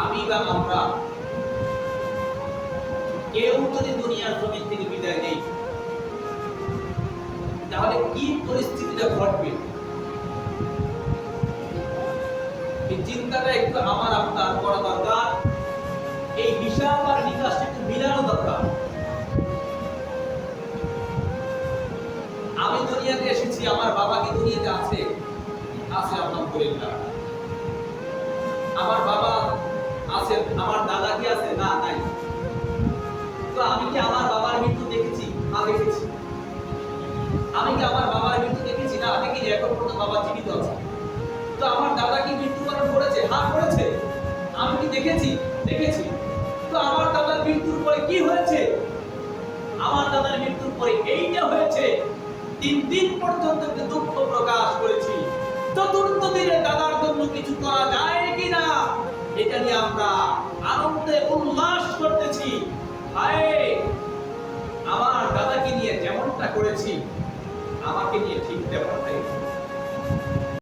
আমি বা আমরা কেউ যদি দুনিয়ার জমিন থেকে বিদায় নেই, তাহলে কি পরিস্থিতিটা ঘটবে এই চিন্তাটা একটু আমার আপনার করা দরকার। এই হিসাব আর নিকাশটা একটু মিলানো দরকার। আমি দুনিয়াতে এসেছি, আমার বাবা কি দুনিয়াতে আছে? আছে, আলহামদুলিল্লাহ। আমার বাবা আছে, আমার দাদা কি আছে? না, নাই। তো আমি কি আমার বাবার মৃত্যু দেখেছি? না, দেখেছি। আমি কি আমার বাবার মৃত্যু দেখেছি? না, দেখিনি। এখন পর্যন্ত বাবা জীবিত আছে। তো আমার দাদা কি মৃত্যুবরণ করেছে? হ্যাঁ, করেছে। আমি কি দেখেছি? দেখেছি। তো আমার দাদার মৃত্যুর পরে কি হয়েছে? আমার দাদার মৃত্যুর পরে এইটা হয়েছে। 3 দিন পর্যন্ত একটু দুঃখ প্রকাশ করেছি। চতুর্থ দিনে দাদার জন্য কিছু করা যায় কিনা এটা নিয়ে আমরা আনন্দে উল্লাস করতেছি। হায়, আমার দাদাকে নিয়ে যেমনটা করেছি, আমাকে নিয়ে ঠিক তেমনটাই।